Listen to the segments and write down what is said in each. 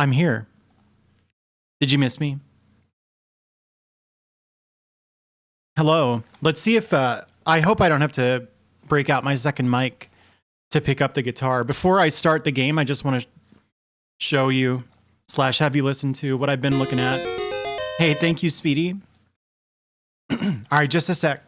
I'm here. Did you miss me? Hello. Let's see if I hope I don't have to break out my second mic to pick up the guitar. Before I start the game, I just want to show you / have you listen to what I've been looking at. Hey, thank you, Speedy. All right, just a sec.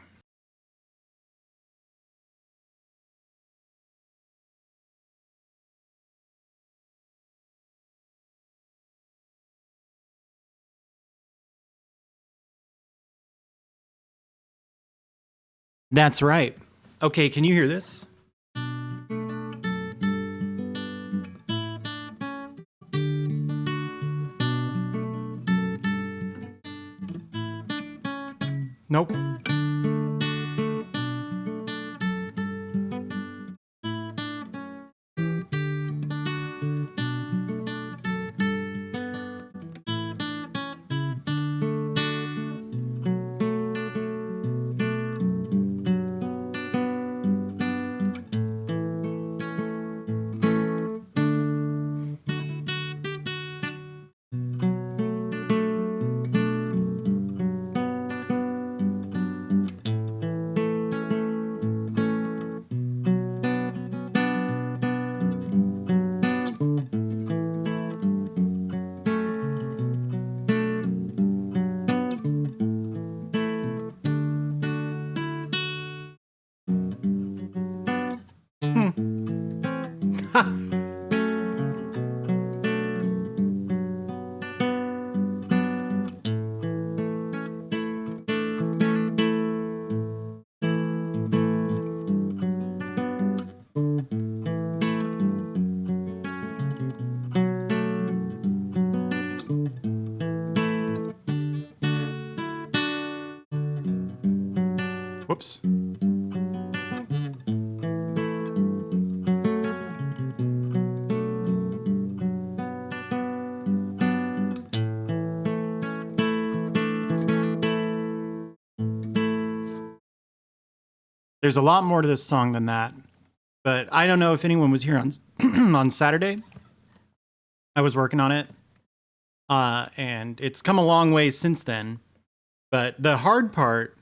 That's right. Okay, can you hear this? Nope. Whoops. There's a lot more to this song than that, but I don't know if anyone was here on on Saturday. I was working on it, and it's come a long way since then. But the hard part,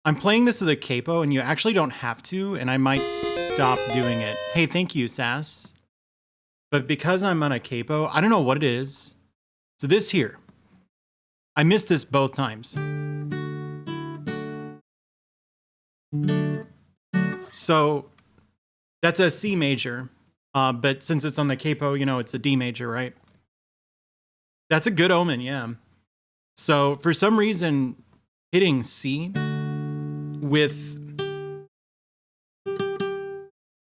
I'm playing this with a capo, and you actually don't have to, and I might stop doing it. Hey, thank you, Sass. But because I'm on a capo, I don't know what it is. So this here, I missed this both times. So that's a C major, but since it's on the capo, you know, it's a D major, right? That's a good omen, yeah. So for some reason, hitting C with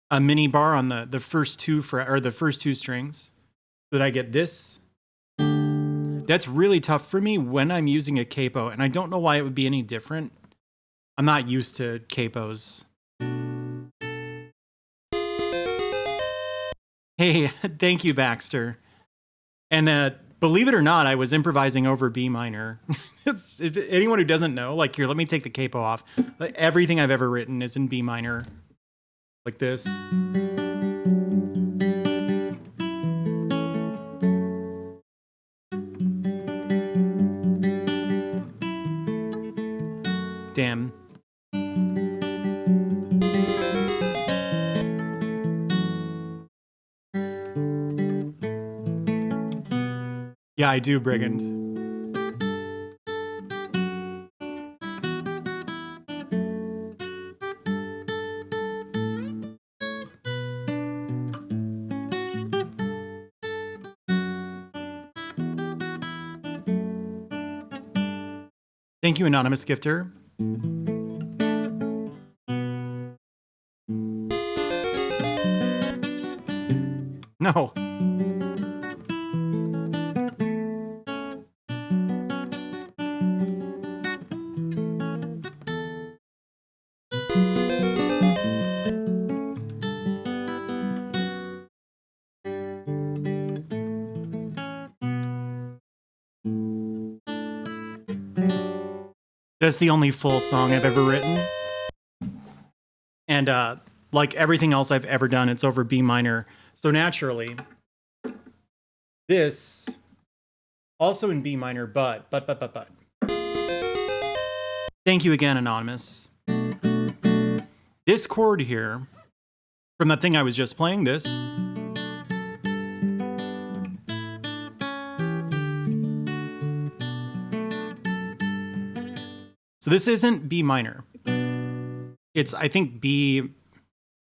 a mini bar on the first two the first two strings, so that I get this. That's really tough for me when I'm using a capo, and I don't know why it would be any different. I'm not used to capos. Hey, thank you, Baxter. And believe it or not, I was improvising over B minor. Anyone who doesn't know, like, here, let me take the capo off. Like, everything I've ever written is in B minor, like this. Damn. Yeah, I do, Brigand. Thank you, Anonymous Gifter. No. That's the only full song I've ever written. And like everything else I've ever done, it's over B minor. So naturally, This also in B minor, but. Thank you again, Anonymous. This chord here, from the thing I was just playing, this. So this isn't B minor. It's, I think, B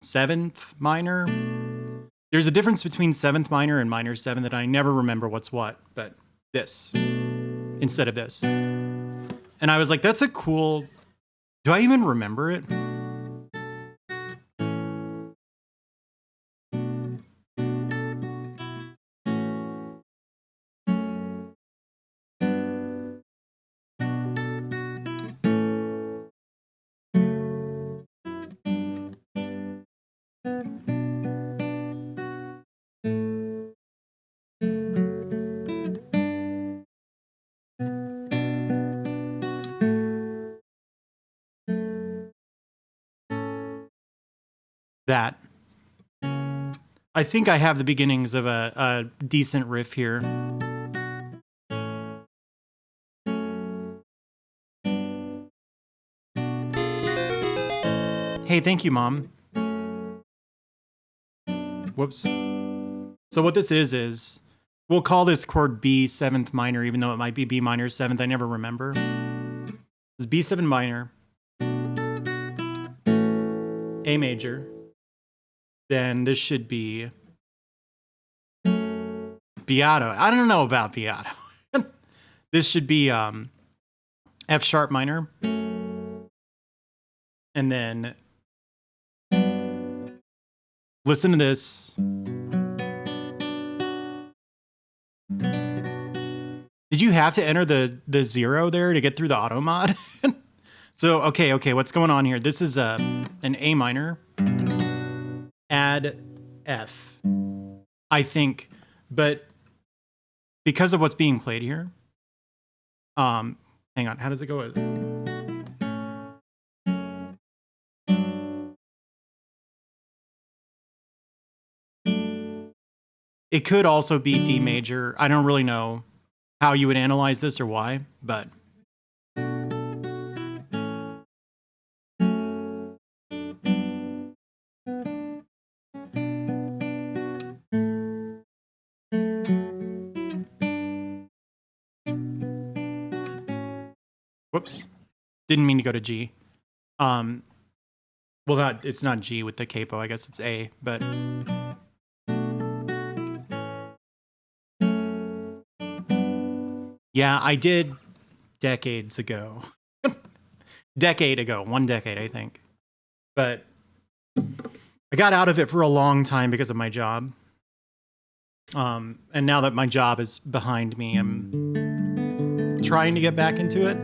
7th minor. There's a difference between 7th minor and minor 7 that I never remember what's what, but this instead of this. And I was like, that's a cool, do I even remember it? That. I think I have the beginnings of a decent riff here. Hey, thank you, Mom. Whoops. So what this is we'll call this chord B 7th minor, even though it might be B minor 7th. I never remember. It's B7 minor, A major. Then this should be Beato. I don't know about Beato. This should be F sharp minor. And then listen to this. Did you have to enter the 0 there to get through the auto mod? So, okay, what's going on here? This is an A minor. Add F, I think. But because of what's being played here, hang on, how does it go? It could also be D major. I don't really know how you would analyze this or why, but whoops, didn't mean to go to G. Well, it's not G with the capo. I guess it's A, but yeah, I did decades ago. Decade ago, 1 decade, I think. But I got out of it for a long time because of my job. And now that my job is behind me, I'm trying to get back into it.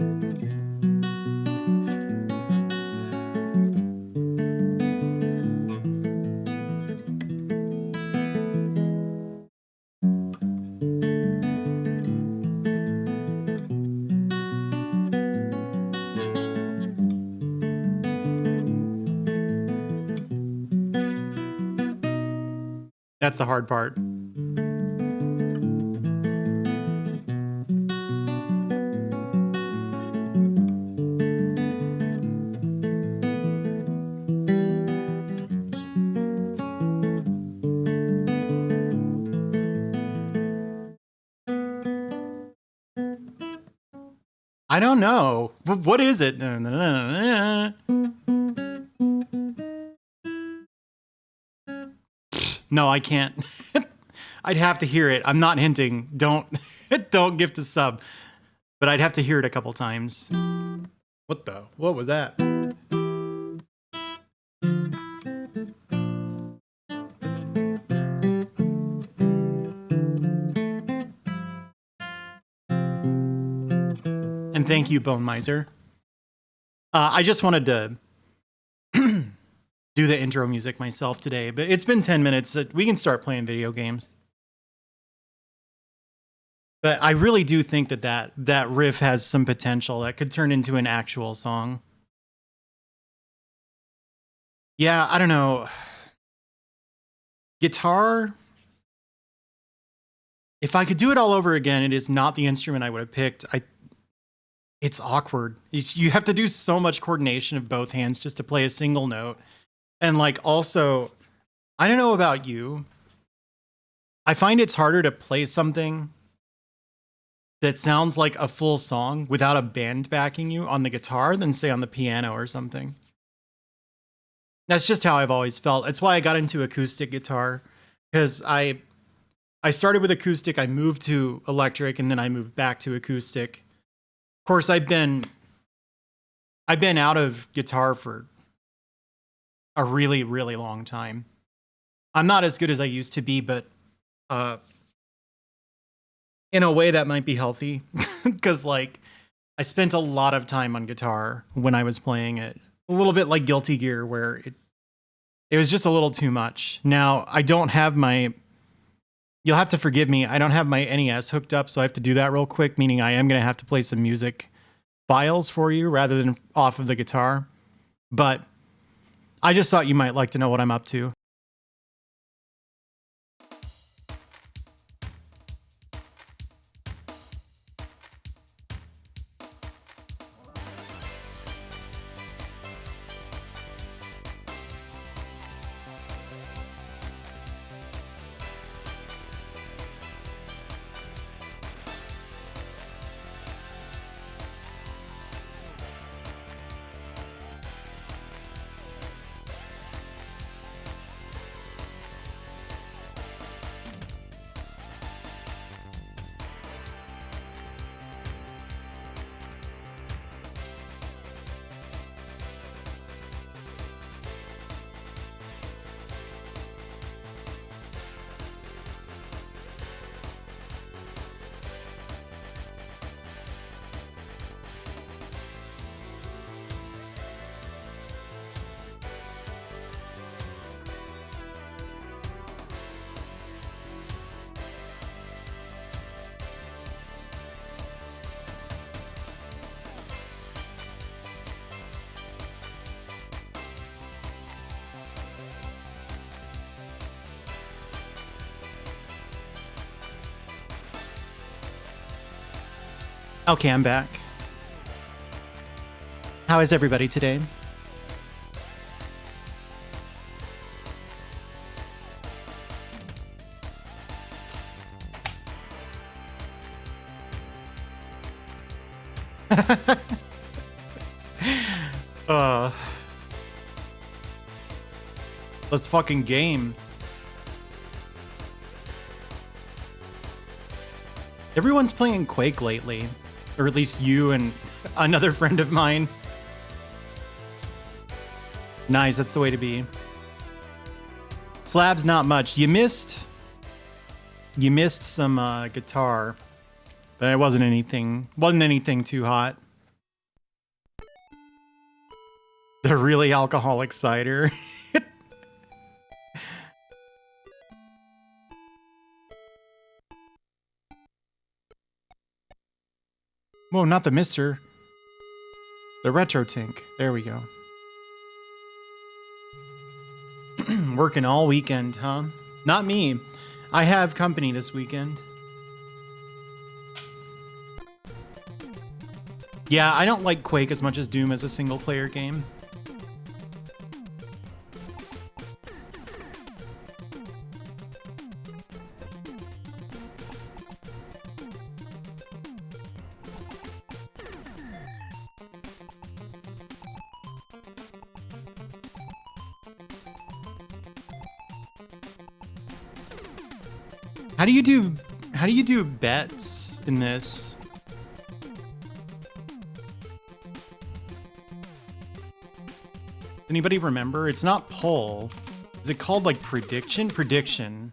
That's the hard part. I don't know. What is it? No, I can't. I'd have to hear it. I'm not hinting. Don't gift a sub. But I'd have to hear it a couple times. What was that? And thank you, Bone Miser. I just wanted to do the intro music myself today, but it's been 10 minutes. We can start playing video games. But I really do think that riff has some potential that could turn into an actual song. Yeah, I don't know. Guitar, if I could do it all over again, it is not the instrument I would have picked. It's awkward. You have to do so much coordination of both hands just to play a single note. And like also, I don't know about you. I find it's harder to play something that sounds like a full song without a band backing you on the guitar than say on the piano or something. That's just how I've always felt. It's why I got into acoustic guitar, because I started with acoustic, I moved to electric, and then I moved back to acoustic. Of course, I've been out of guitar for a really, really long time. I'm not as good as I used to be, but in a way that might be healthy, because like I spent a lot of time on guitar when I was playing it. A little bit like Guilty Gear, where it was just a little too much. Now I don't have my. You'll have to forgive me. I don't have my NES hooked up, so I have to do that real quick. Meaning I am going to have to play some music files for you rather than off of the guitar. But I just thought you might like to know what I'm up to. Okay, I'm back. How is everybody today? Let's fucking game. Everyone's playing Quake lately. Or at least you and another friend of mine. Nice, that's the way to be. Slabs, not much. You missed some guitar, but it wasn't anything too hot. The really alcoholic cider. Whoa, not the Mister. The Retro Tink. There we go. Working all weekend, huh? Not me. I have company this weekend. Yeah, I don't like Quake as much as Doom as a single player game. How do you do bets in this? Anybody remember? It's not poll. Is it called like prediction? Prediction.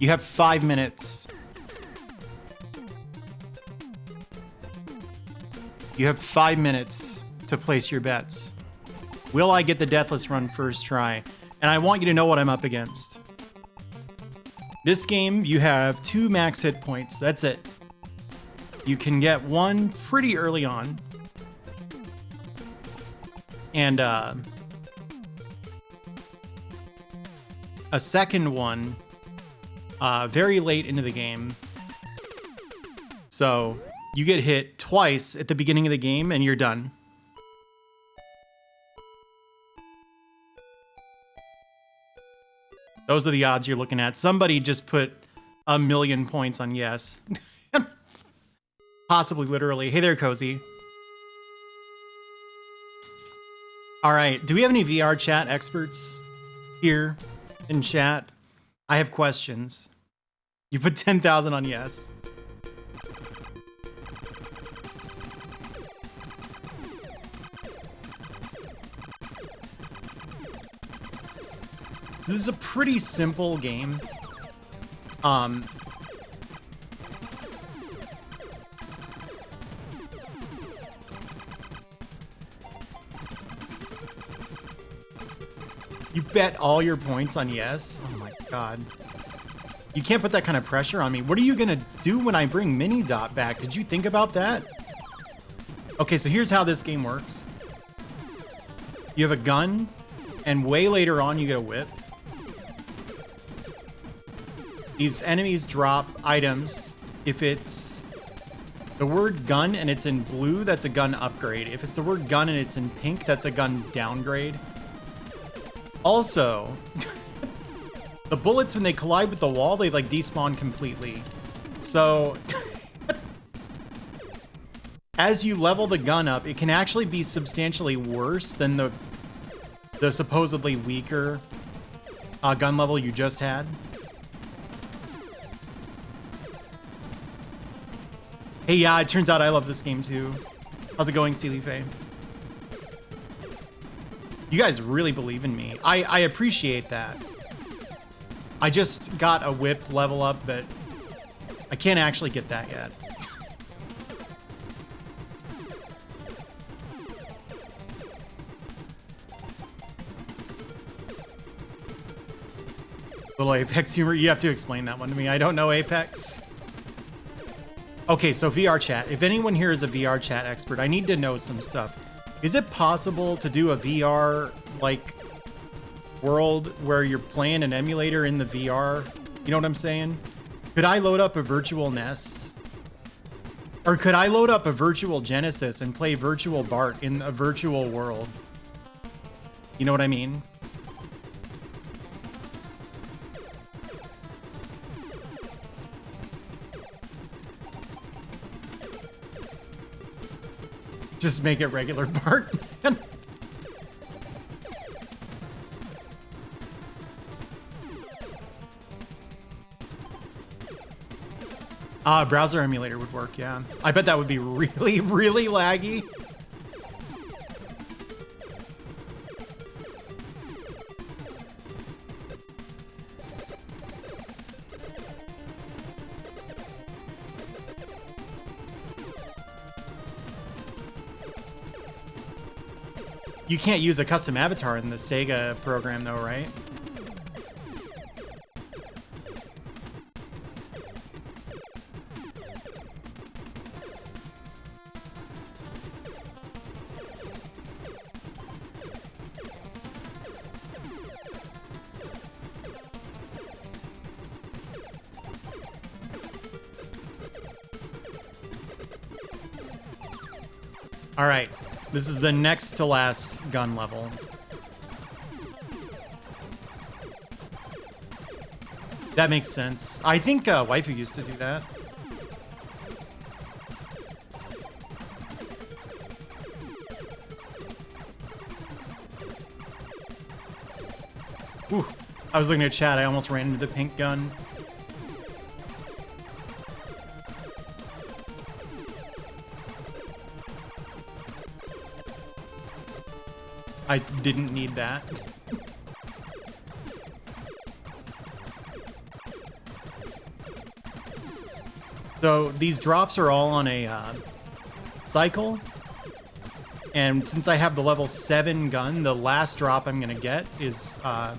You have 5 minutes. You have 5 minutes to place your bets. Will I get the Deathless run first try? And I want you to know what I'm up against. This game, you have 2 max hit points. That's it. You can get one pretty early on. And a second one very late into the game. So you get hit twice at the beginning of the game and you're done. Those are the odds you're looking at. Somebody just put 1,000,000 points on yes. Possibly literally. Hey there, Cozy. All right. Do we have any VR chat experts here in chat? I have questions. You put 10,000 on yes. So this is a pretty simple game. You bet all your points on yes? Oh my god. You can't put that kind of pressure on me. What are you gonna do when I bring Mini Dot back? Did you think about that? Okay, so here's how this game works. You have a gun, and way later on you get a whip. These enemies drop items. If it's the word gun and it's in blue, that's a gun upgrade. If it's the word gun and it's in pink, that's a gun downgrade. Also, the bullets, when they collide with the wall, they like despawn completely. So as you level the gun up, it can actually be substantially worse than the supposedly weaker gun level you just had. Hey, yeah, it turns out I love this game too. How's it going, Sealy Faye? You guys really believe in me. I appreciate that. I just got a whip level up, but I can't actually get that yet. Little Apex humor. You have to explain that one to me. I don't know Apex. Okay, so VR chat. If anyone here is a VR chat expert, I need to know some stuff. Is it possible to do a VR like world where you're playing an emulator in the VR? You know what I'm saying? Could I load up a virtual NES? Or could I load up a virtual Genesis and play virtual Bart in a virtual world? You know what I mean? Just make it regular Bart. Browser emulator would work, yeah. I bet that would be really, really laggy. You can't use a custom avatar in the Sega program though, right? All right. This is the next to last gun level. That makes sense. I think Waifu used to do that. Ooh, I was looking at chat. I almost ran into the pink gun. I didn't need that. So these drops are all on a cycle. And since I have the level 7 gun, the last drop I'm going to get is a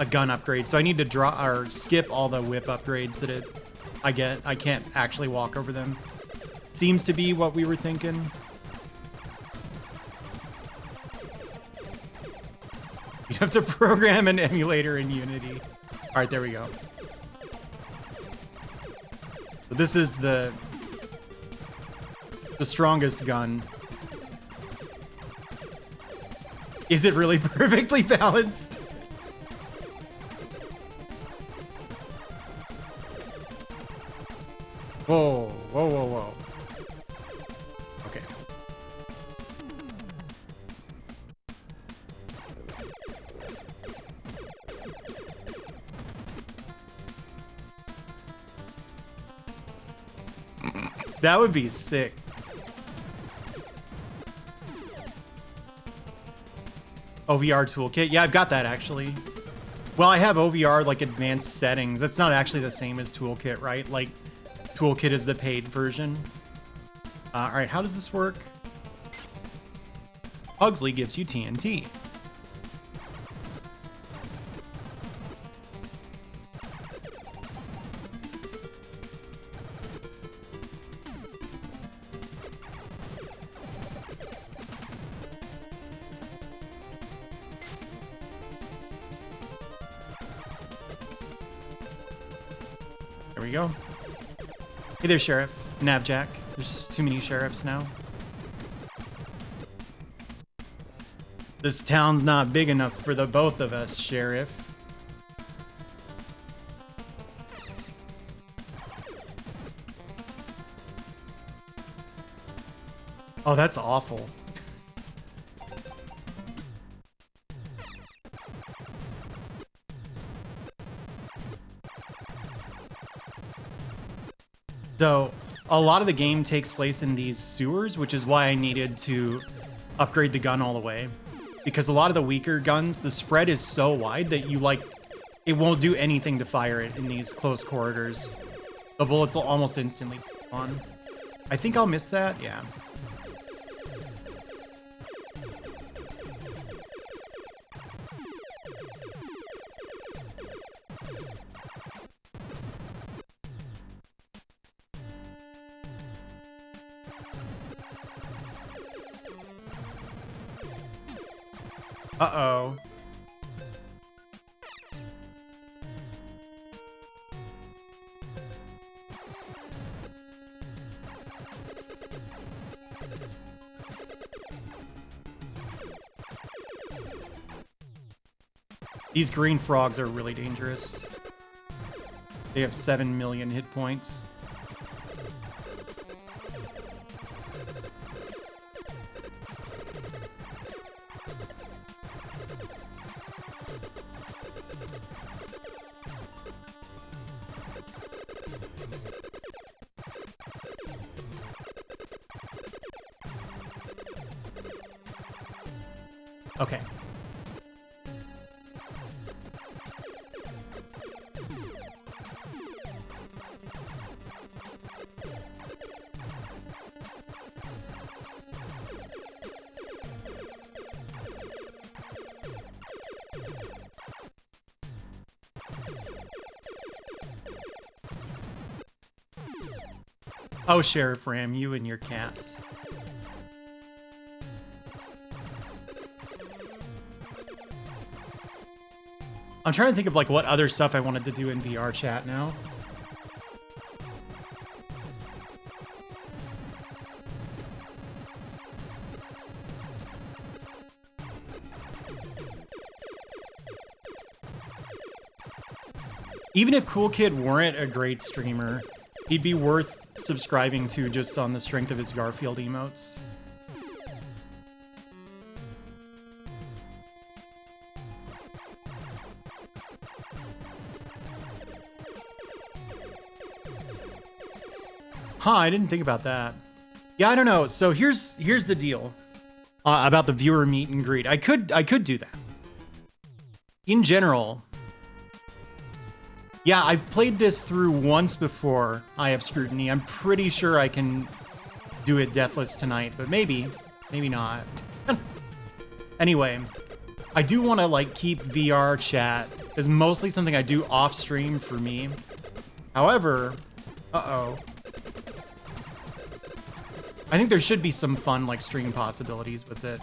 gun upgrade. So I need to draw or skip all the whip upgrades that I get. I can't actually walk over them. Seems to be what we were thinking. You have to program an emulator in Unity. All right, there we go. So this is the strongest gun. Is it really perfectly balanced? Whoa, whoa, whoa, whoa. Okay. That would be sick. OVR toolkit. Yeah, I've got that actually. Well, I have OVR like advanced settings. That's not actually the same as toolkit, right? Like toolkit is the paid version. All right, how does this work? Pugsley gives you TNT. There we go. Hey there, Sheriff. Navjack. There's too many sheriffs now. This town's not big enough for the both of us, Sheriff. Oh, that's awful. So, a lot of the game takes place in these sewers, which is why I needed to upgrade the gun all the way. Because a lot of the weaker guns, the spread is so wide that it won't do anything to fire it in these close corridors. The bullets will almost instantly on. I think I'll miss that, yeah. Uh-oh. These green frogs are really dangerous. They have 7 million hit points. Okay. Oh, Sheriff Ram, you and your cats. I'm trying to think of like what other stuff I wanted to do in VR chat now. Even if Cool Kid weren't a great streamer, he'd be worth subscribing to just on the strength of his Garfield emotes. Huh, I didn't think about that. Yeah, I don't know. So here's the deal about the viewer meet and greet. I could do that. In general, Yeah, I've played this through once before, Eye of Scrutiny. I'm pretty sure I can do it deathless tonight, but maybe not. Anyway, I do want to like keep VR chat as mostly something I do off stream for me. However, I think there should be some fun like stream possibilities with it.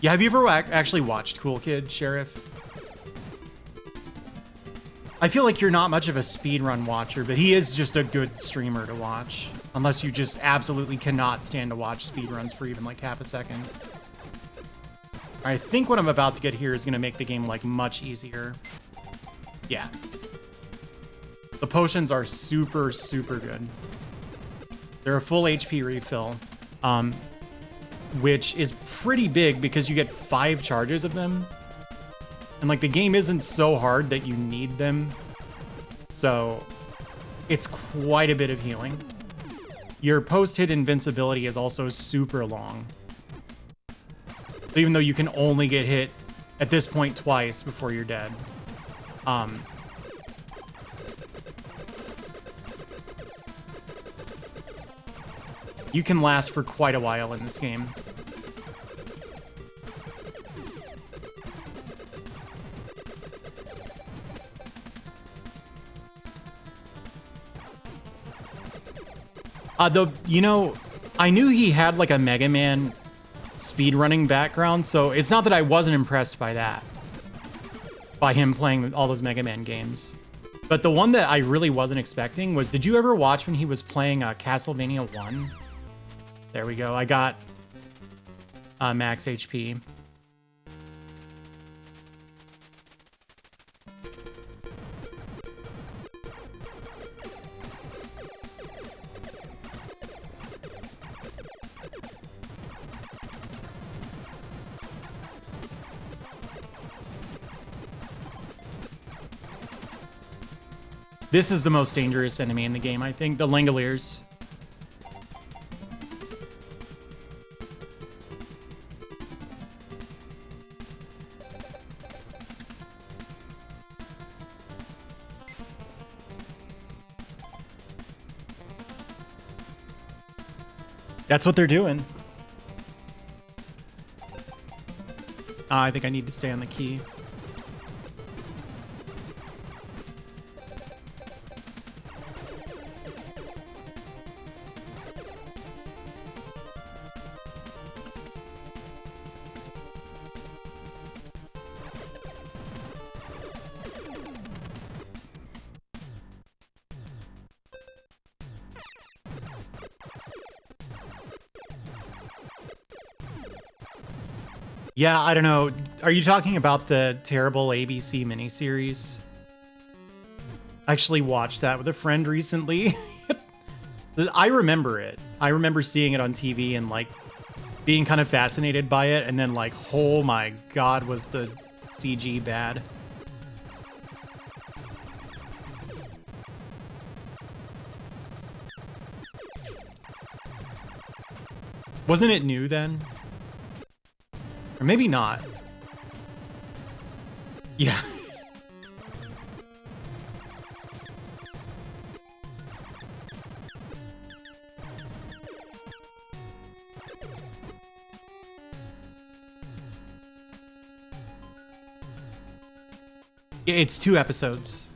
Yeah, have you ever actually watched Cool Kid, Sheriff? I feel like you're not much of a speedrun watcher, but he is just a good streamer to watch. Unless you just absolutely cannot stand to watch speedruns for even like half a second. I think what I'm about to get here is going to make the game like much easier. Yeah. The potions are super, super good. They're a full HP refill. Which is pretty big because you get 5 charges of them. And like the game isn't so hard that you need them. So it's quite a bit of healing. Your post-hit invincibility is also super long. Even though you can only get hit at this point twice before you're dead. You can last for quite a while in this game. Though, you know, I knew he had like a Mega Man speedrunning background, so it's not that I wasn't impressed by that. By him playing all those Mega Man games. But the one that I really wasn't expecting was, did you ever watch when he was playing Castlevania 1? There we go. I got max HP. This is the most dangerous enemy in the game, I think. The Langoliers. That's what they're doing. I think I need to stay on the key. Yeah, I don't know. Are you talking about the terrible ABC miniseries? I actually watched that with a friend recently. I remember it. I remember seeing it on TV and like being kind of fascinated by it, and then like, oh my god, was the CG bad. Wasn't it new then? Or maybe not. Yeah. It's 2 episodes.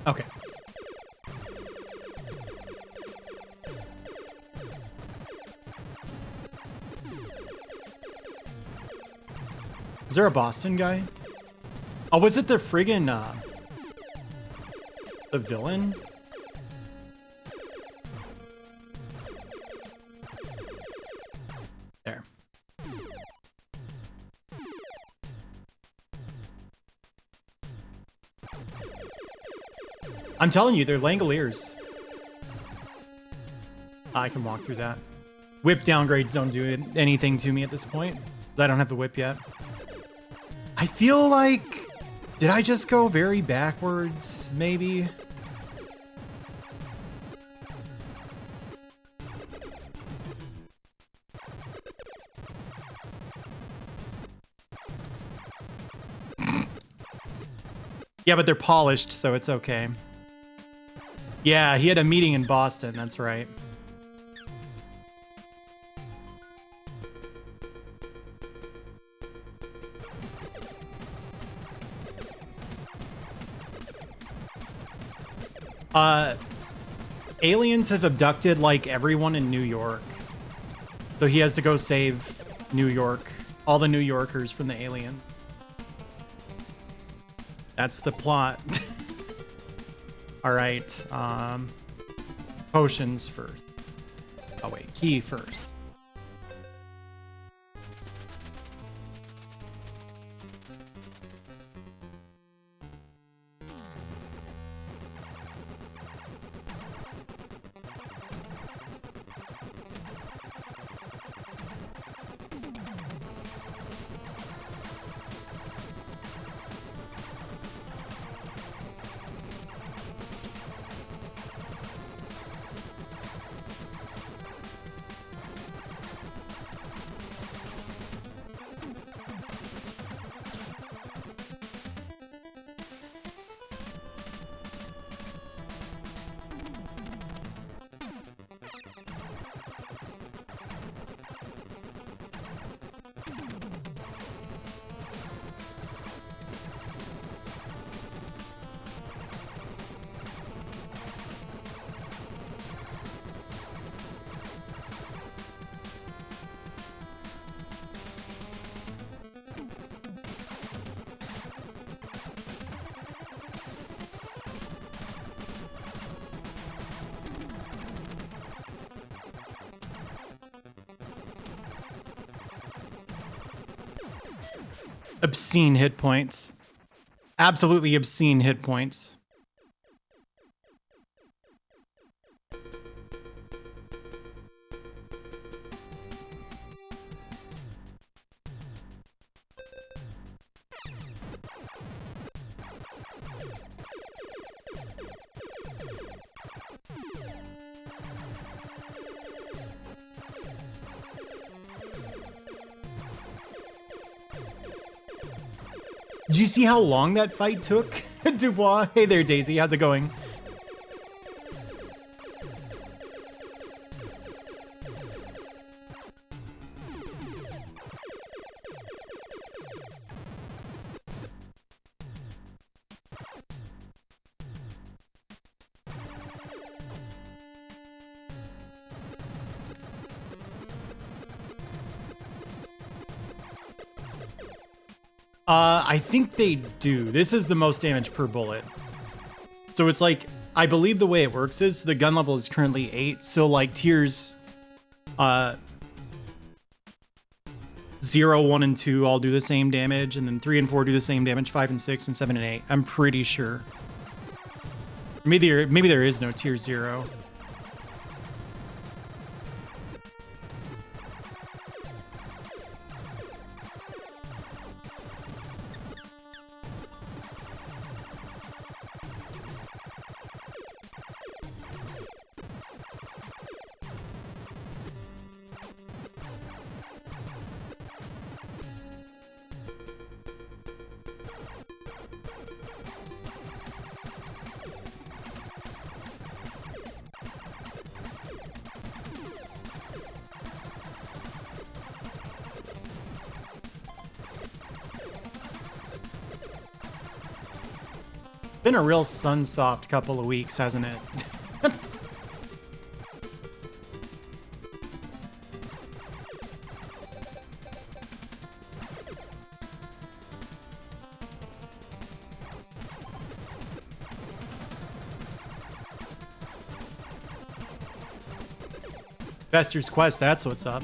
Okay. Is there a Boston guy? Oh, was it the friggin' the villain? There. I'm telling you, they're Langoliers. I can walk through that. Whip downgrades don't do anything to me at this point. I don't have the whip yet. I feel like... Did I just go very backwards, maybe? Yeah, but they're polished, so it's okay. Yeah, he had a meeting in Boston, that's right. Aliens have abducted, like, everyone in New York. So he has to go save New York. All the New Yorkers from the alien. That's the plot. Alright, potions first. Oh wait, key first. Obscene hit points. Absolutely obscene hit points. Did you see how long that fight took? Dubois, hey there, Daisy. How's it going? I think they do. This is the most damage per bullet. So it's like, I believe the way it works is the gun level is currently 8. So like tiers 0, 1, and 2 all do the same damage. And then 3 and 4 do the same damage. 5 and 6 and 7 and 8. I'm pretty sure. Maybe there is no tier 0. Been a real sunsoft couple of weeks, hasn't it? Investor's Quest, that's what's up.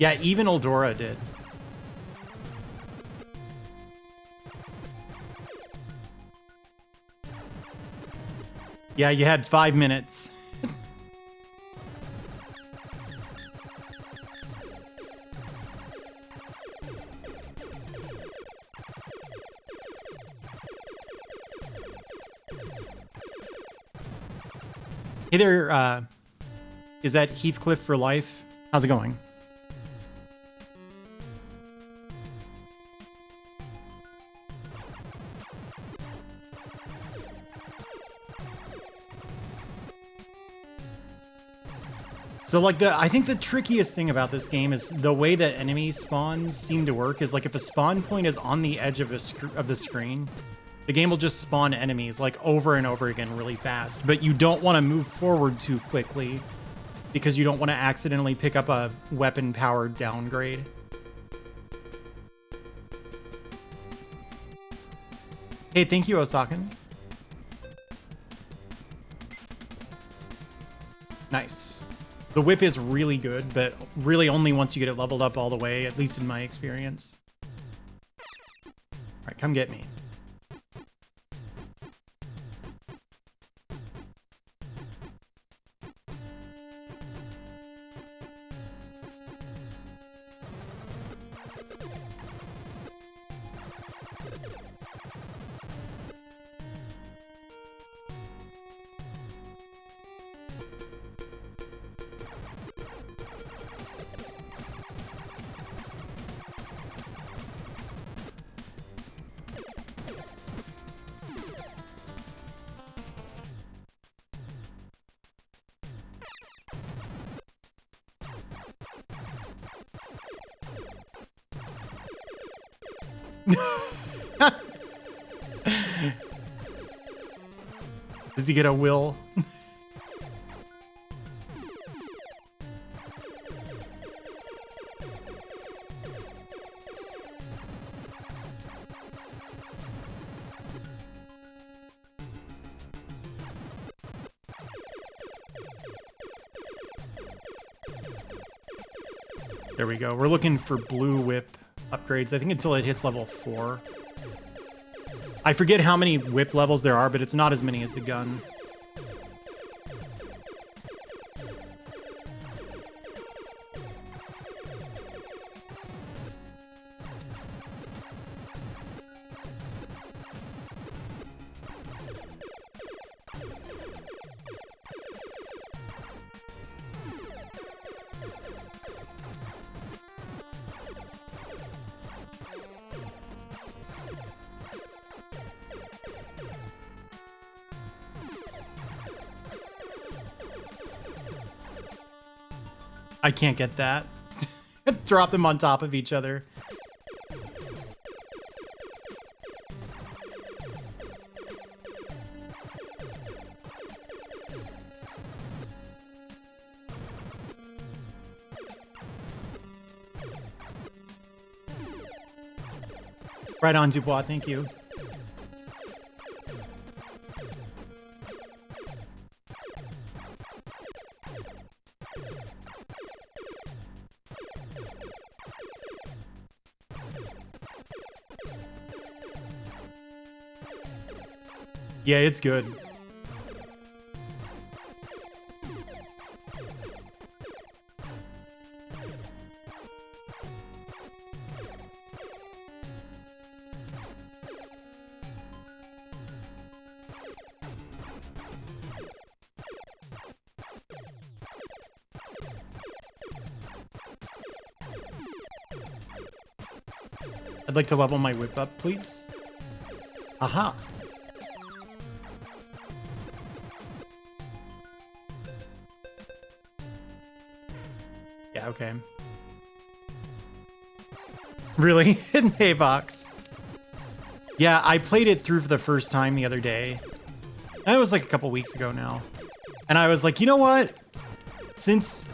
Yeah, even Eldora did. Yeah, you had 5 minutes. Hey there, is that Heathcliff for life? How's it going? So like I think the trickiest thing about this game is the way that enemy spawns seem to work is like if a spawn point is on the edge of the screen, the game will just spawn enemies like over and over again really fast, but you don't want to move forward too quickly because you don't want to accidentally pick up a weapon powered downgrade. Hey, thank you, Osakan. Nice. The whip is really good, but really only once you get it leveled up all the way, at least in my experience. All right, come get me. Does he get a will? There we go. We're looking for blue whip upgrades, I think until it hits level 4. I forget how many whip levels there are, but it's not as many as the gun. I can't get that. Drop them on top of each other. Right on, Dubois, thank you. Yeah, it's good. I'd like to level my whip up, please. Aha. Yeah, okay. Really? In Haybox. Yeah, I played it through for the first time the other day. That was like a couple weeks ago now. And I was like, you know what? Since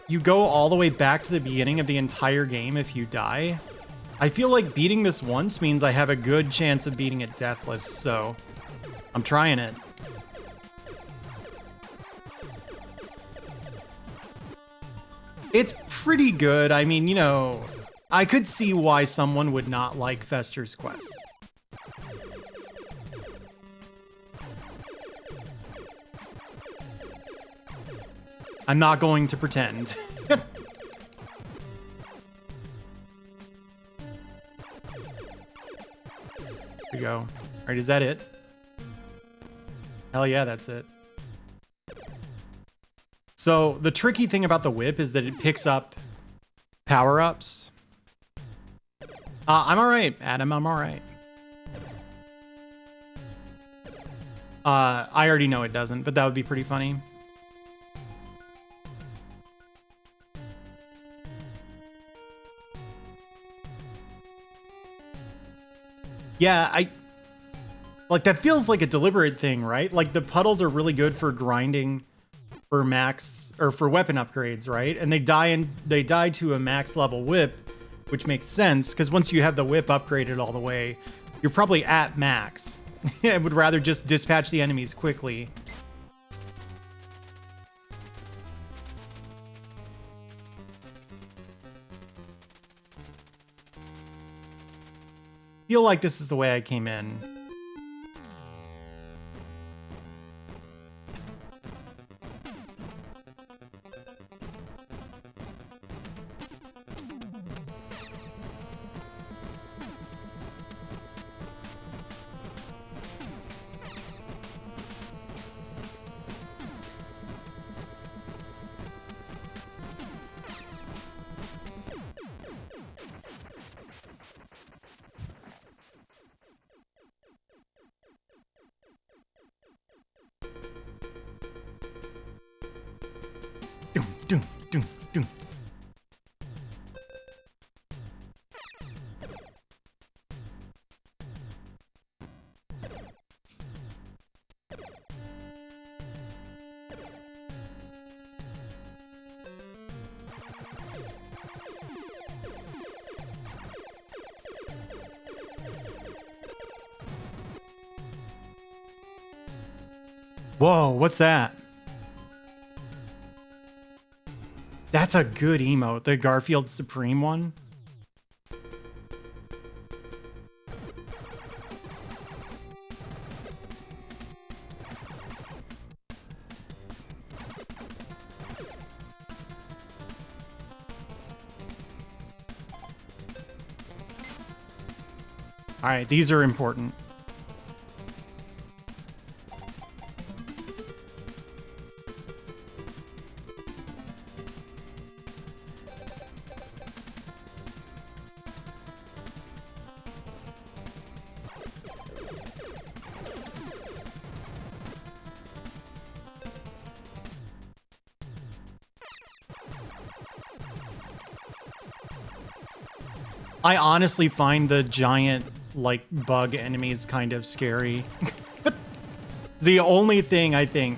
you go all the way back to the beginning of the entire game if you die, I feel like beating this once means I have a good chance of beating it deathless, so I'm trying it. It's pretty good. I mean, you know, I could see why someone would not like Fester's Quest. I'm not going to pretend. There we go. All right, is that it? Hell yeah, that's it. So the tricky thing about the whip is that it picks up power-ups. I'm all right, Adam. I'm all right. I already know it doesn't, but that would be pretty funny. Yeah, like that feels like a deliberate thing, right? Like the puddles are really good for grinding for max or for weapon upgrades, right? And they die to a max level whip, which makes sense because once you have the whip upgraded all the way, you're probably at max. I would rather just dispatch the enemies quickly. Feel like this is the way I came in. Dun, dun, dun. Whoa, what's that? That's a good emote, the Garfield Supreme one. All right, these are important. I honestly find the giant, like, bug enemies kind of scary. The only thing I think...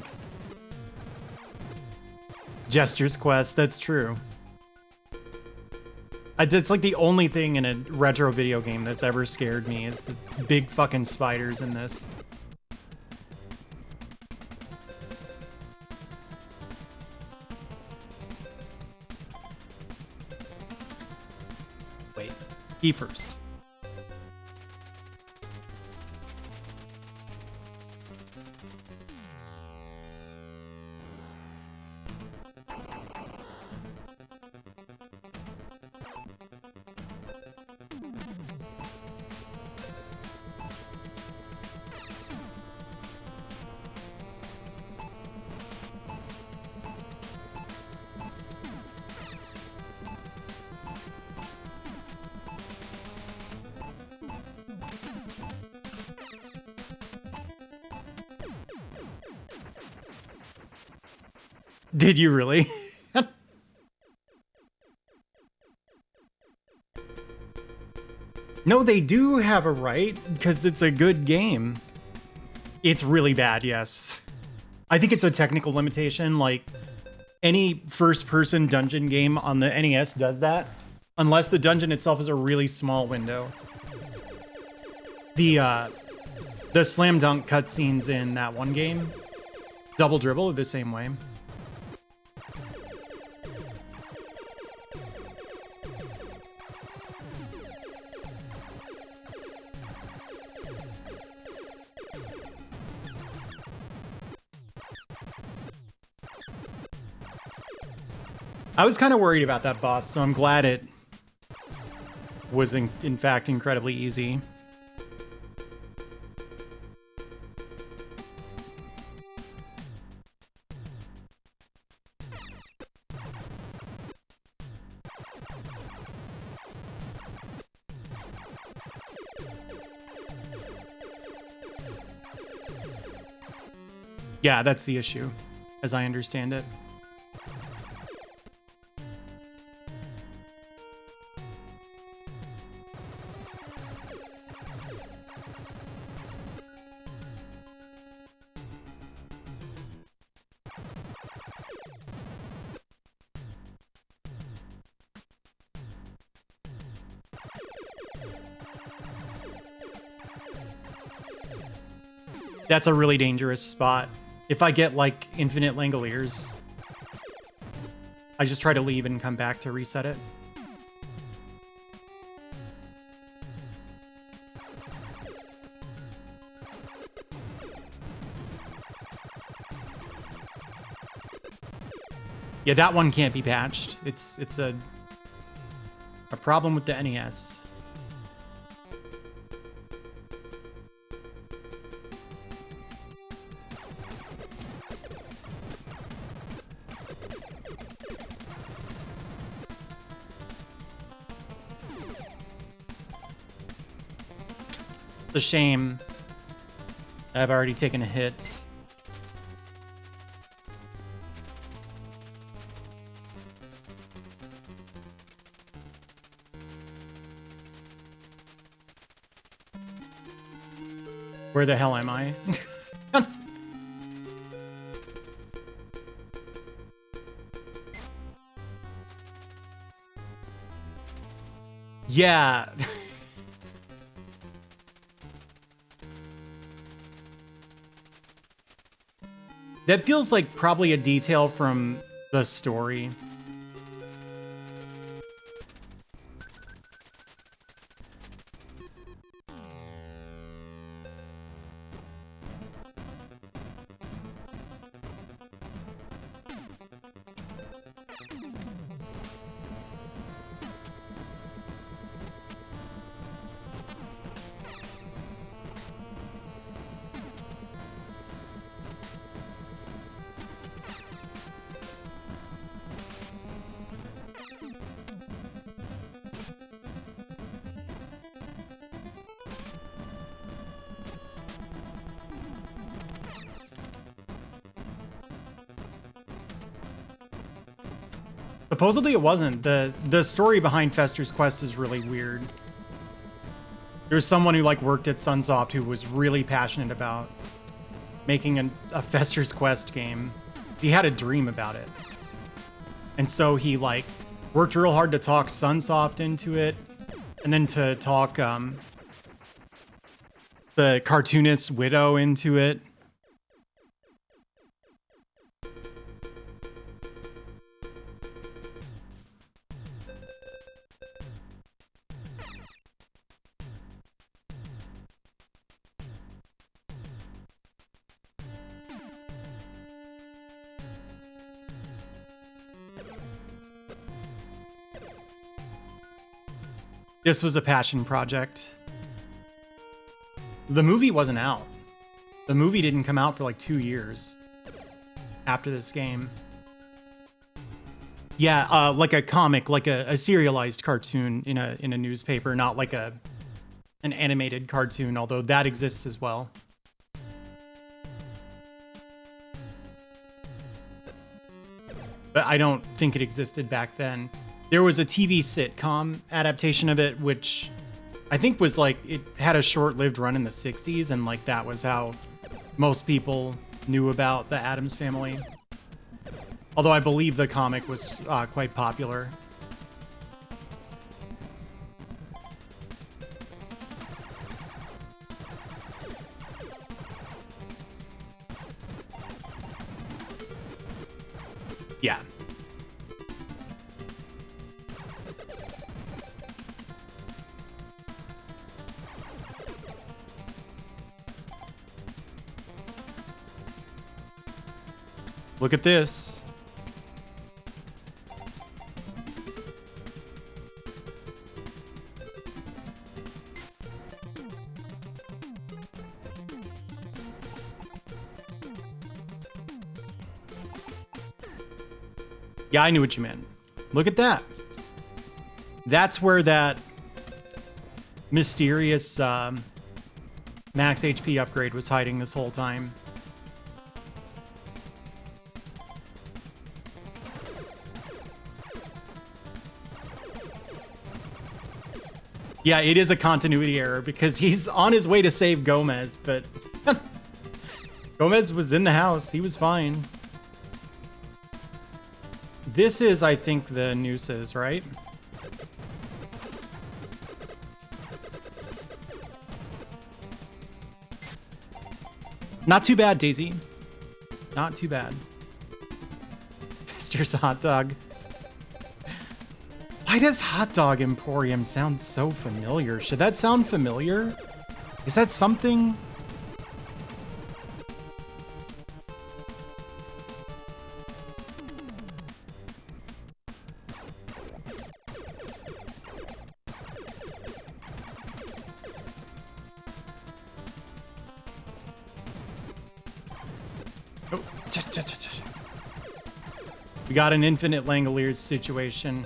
Jester's Quest, that's true. It's like the only thing in a retro video game that's ever scared me is the big fucking spiders in this. Wait, he first. Did you really? No, they do have a right, because it's a good game. It's really bad, yes. I think it's a technical limitation, like, any first-person dungeon game on the NES does that, unless the dungeon itself is a really small window. The slam dunk cutscenes in that one game, Double Dribble, are the same way. I was kind of worried about that boss, so I'm glad it was in fact incredibly easy. Yeah, that's the issue, as I understand it. That's a really dangerous spot. If I get, like, infinite Langoliers, I just try to leave and come back to reset it. Yeah, that one can't be patched. It's a problem with the NES. It's a shame. I've already taken a hit. Where the hell am I? Yeah. That feels like probably a detail from the story. Supposedly it wasn't. The story behind Fester's Quest is really weird. There was someone who like worked at Sunsoft who was really passionate about making a Fester's Quest game. He had a dream about it. And so he like worked real hard to talk Sunsoft into it, and then to talk the cartoonist's widow into it. This was a passion project. The movie wasn't out. The movie didn't come out for like 2 years after this game. Yeah, like a comic, like a serialized cartoon in a newspaper, not like an animated cartoon, although that exists as well. But I don't think it existed back then. There was a TV sitcom adaptation of it, which I think was like, it had a short-lived run in the 60s, and like that was how most people knew about the Addams Family. Although I believe the comic was quite popular. Yeah. Look at this. Yeah, I knew what you meant. Look at that. That's where that mysterious max HP upgrade was hiding this whole time. Yeah, it is a continuity error because he's on his way to save Gomez, but Gomez was in the house. He was fine. This is, I think, the nooses, right? Not too bad, Daisy. Not too bad. Fester's hot dog. Why does Hot Dog Emporium sound so familiar? Should that sound familiar? Is that something? Oh, we got an infinite Langoliers situation.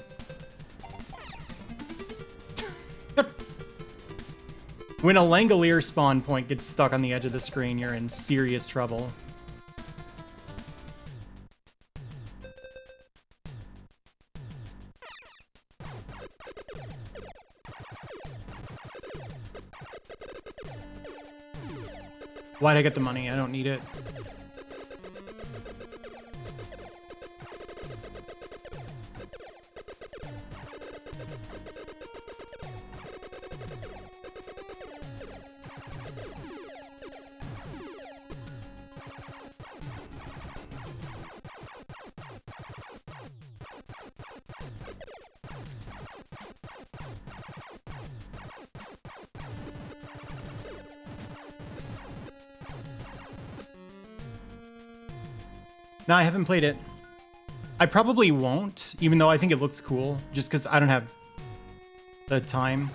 When a Langolier spawn point gets stuck on the edge of the screen, you're in serious trouble. Why'd I get the money? I don't need it. No, I haven't played it. I probably won't, even though I think it looks cool, just because I don't have the time.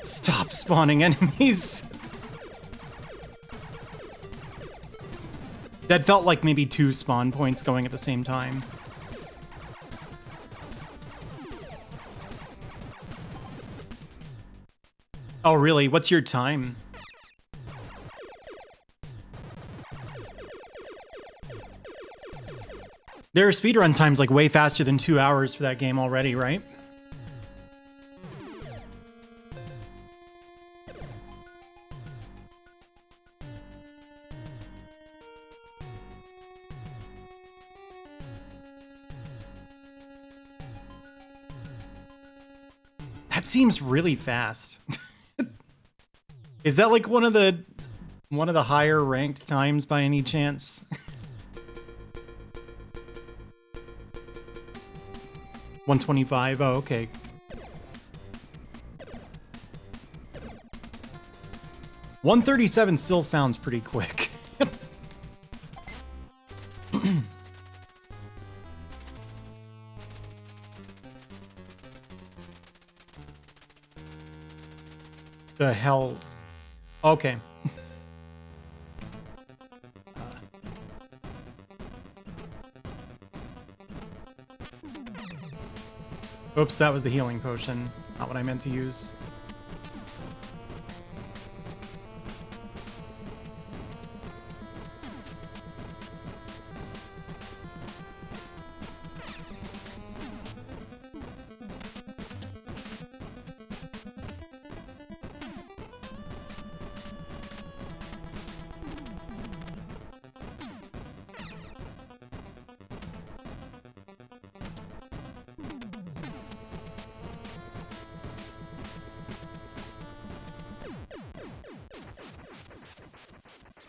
Stop spawning enemies. That felt like maybe 2 spawn points going at the same time. Oh, really? What's your time? There are speedrun times like way faster than 2 hours for that game already, right? That seems really fast. Is that like one of the higher ranked times by any chance? 125. Oh, okay. $137 still sounds pretty quick. The hell? Okay. Oops, that was the healing potion. Not what I meant to use.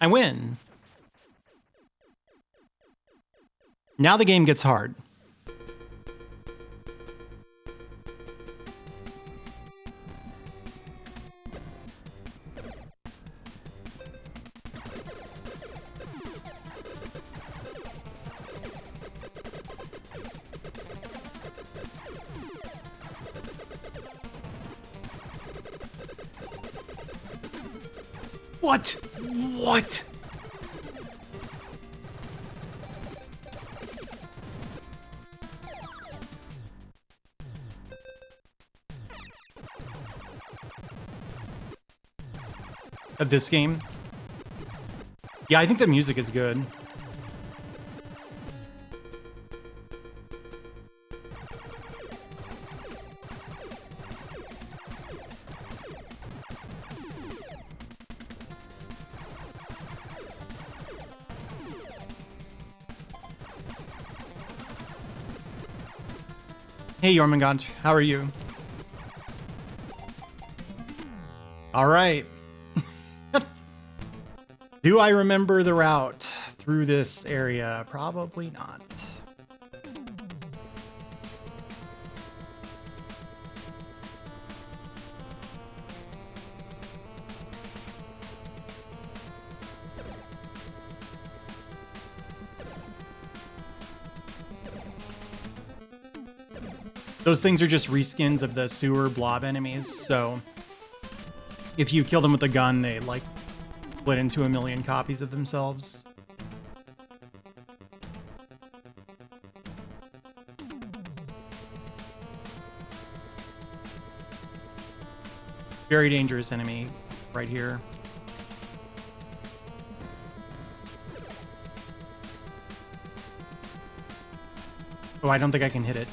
I win. Now the game gets hard. What? What? Of this game? Yeah, I think the music is good. Hey, Jormungand, how are you? All right. Do I remember the route through this area? Probably not. Those things are just reskins of the sewer blob enemies, so if you kill them with a gun, they like split into a million copies of themselves. Very dangerous enemy right here. Oh, I don't think I can hit it.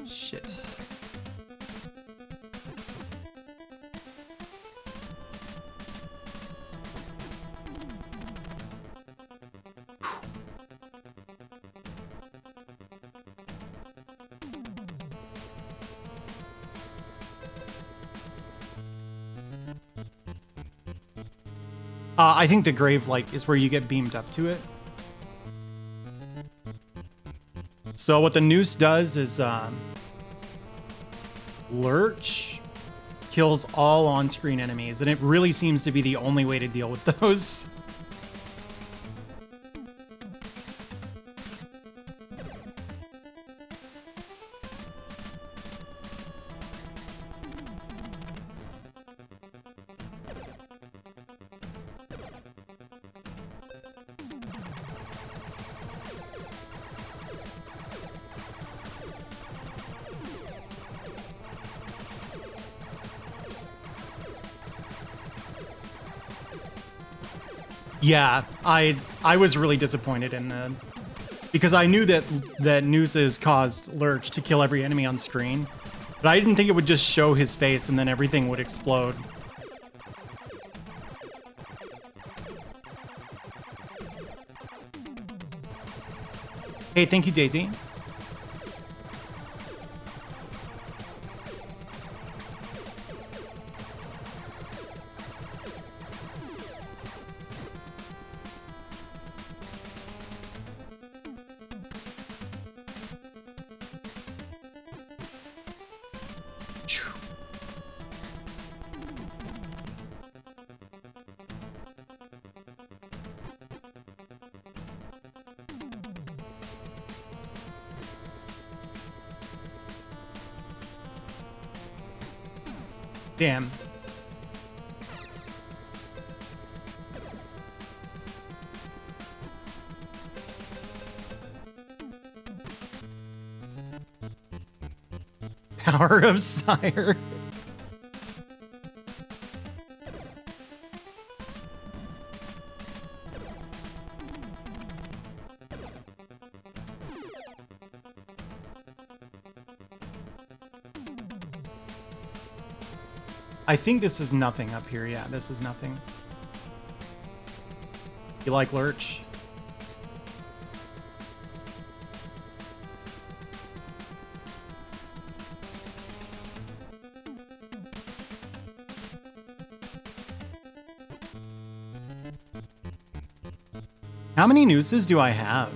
Shit. I think the grave like is where you get beamed up to it. So what the noose does is Lurch kills all on-screen enemies, and it really seems to be the only way to deal with those. Yeah, I was really disappointed in the because I knew that nooses caused Lurch to kill every enemy on screen, but I didn't think it would just show his face and then everything would explode. Hey, thank you, Daisy. Damn. Power of Sire. I think this is nothing up here. Yeah, this is nothing. You like Lurch? How many nooses do I have?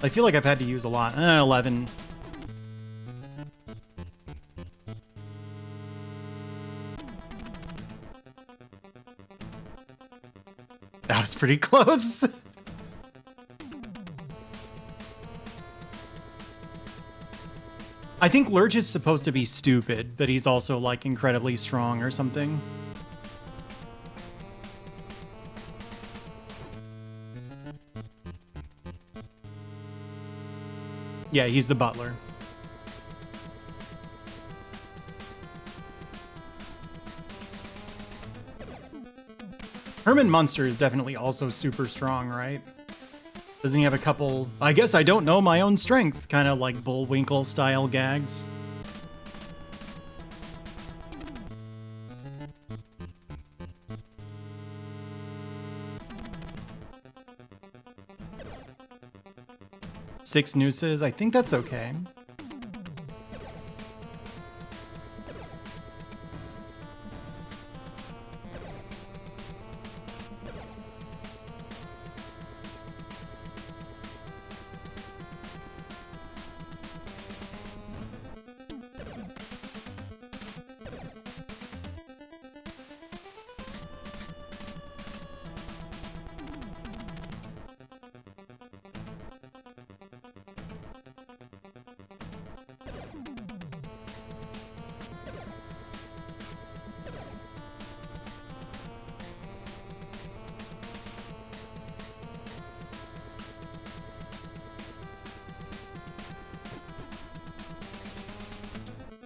I feel like I've had to use a lot. 11. That was pretty close. I think Lurch is supposed to be stupid, but he's also like incredibly strong or something. Yeah, he's the butler. Herman Munster is definitely also super strong, right? Doesn't he have a couple, I guess I don't know my own strength, kind of like Bullwinkle style gags? Six nooses, I think that's okay.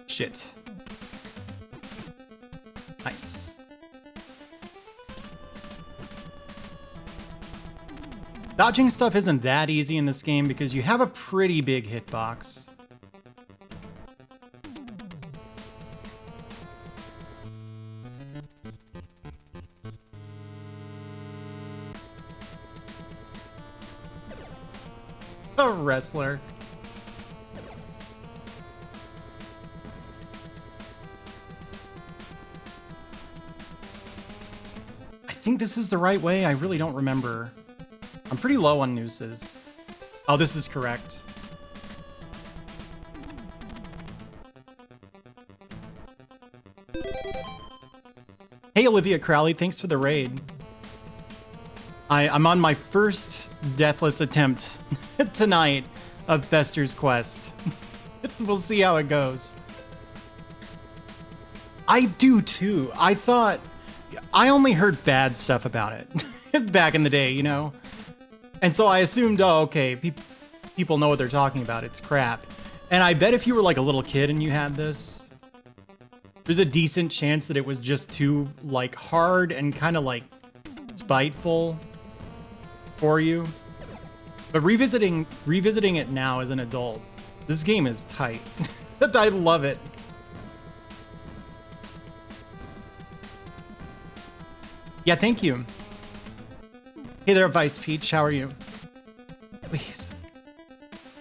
Shit. Nice. Dodging stuff isn't that easy in this game because you have a pretty big hitbox. A wrestler. I think this is the right way. I really don't remember. I'm pretty low on nooses. Oh, this is correct. Hey, Olivia Crowley, thanks for the raid. I'm on my first Deathless attempt tonight of Fester's Quest. We'll see how it goes. I do too. I only heard bad stuff about it back in the day, you know? And so I assumed, oh, okay, people know what they're talking about. It's crap. And I bet if you were like a little kid and you had this, there's a decent chance that it was just too like hard and kind of like spiteful for you. But revisiting it now as an adult, this game is tight. I love it. Yeah, thank you. Hey there, Vice Peach. How are you? Please.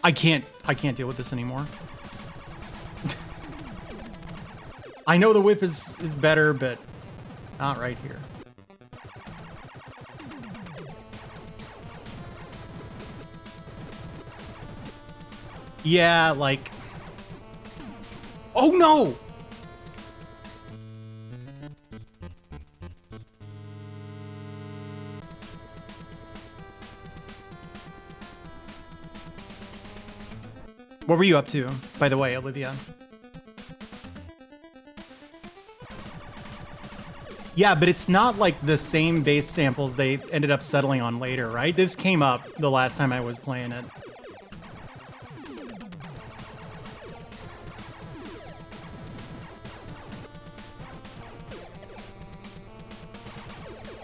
I can't deal with this anymore. I know the whip is better, but not right here. Yeah, like... Oh no! What were you up to, by the way, Olivia? Yeah, but it's not like the same bass samples they ended up settling on later, right? This came up the last time I was playing it.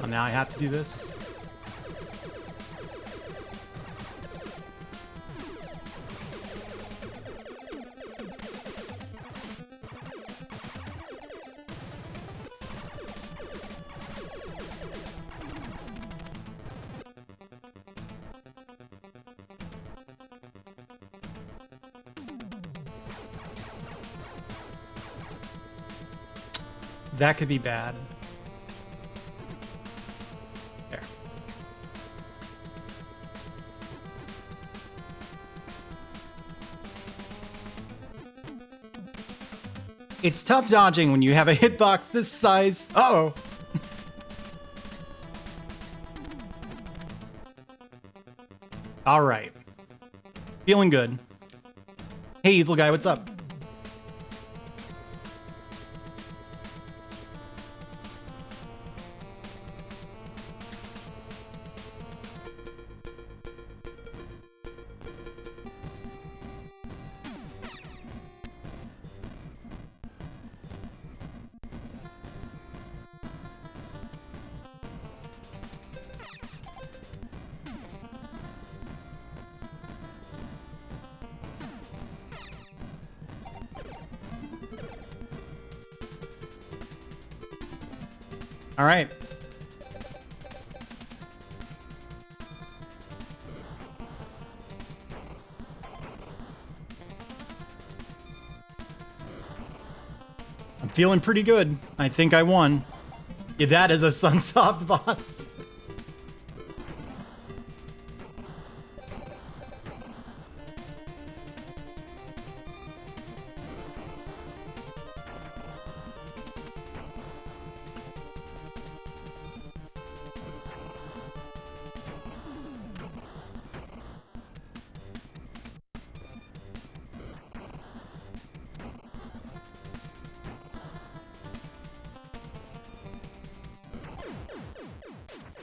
Oh, now I have to do this. That could be bad. There. It's tough dodging when you have a hitbox this size. Uh-oh. All right. Feeling good. Hey, Easel Guy, what's up? All right. I'm feeling pretty good. I think I won. Yeah, that is a Sunsoft boss.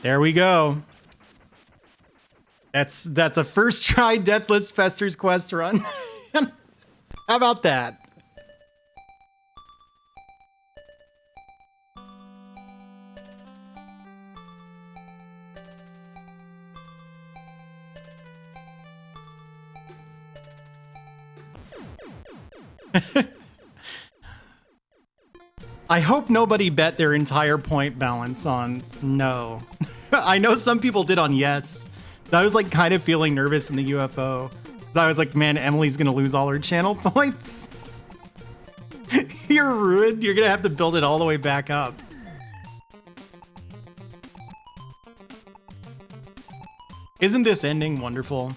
There we go. That's a first try Deathless Fester's Quest run. How about that? I hope nobody bet their entire point balance on no. I know some people did on yes. I was like kind of feeling nervous in the UFO. So I was like, man, Emily's gonna lose all her channel points. You're ruined. You're gonna have to build it all the way back up. Isn't this ending wonderful?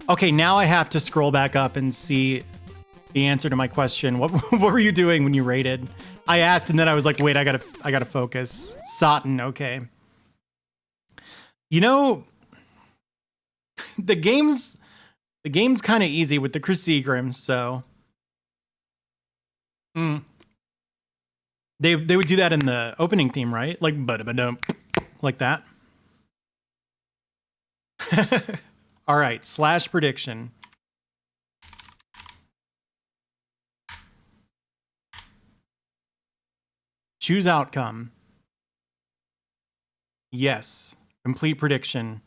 Okay, now I have to scroll back up and see the answer to my question. What were you doing when you raided? I asked, and then I was like, wait, I gotta focus. Sotten, okay. You know, the game's kind of easy with the Crucigram, so they would do that in the opening theme, right? Like like that. All right, slash prediction. Choose outcome. Yes. Complete prediction.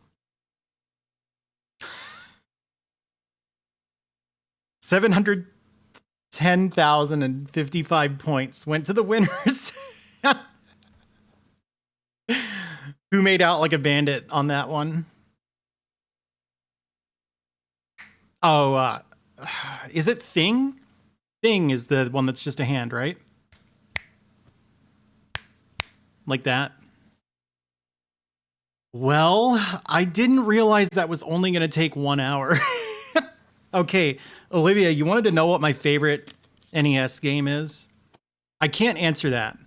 710,055 points went to the winners. Who made out like a bandit on that one? Oh, is it Thing? Thing is the one that's just a hand, right? Like that. Well, I didn't realize that was only going to take 1 hour. Okay, Olivia, you wanted to know what my favorite NES game is? I can't answer that.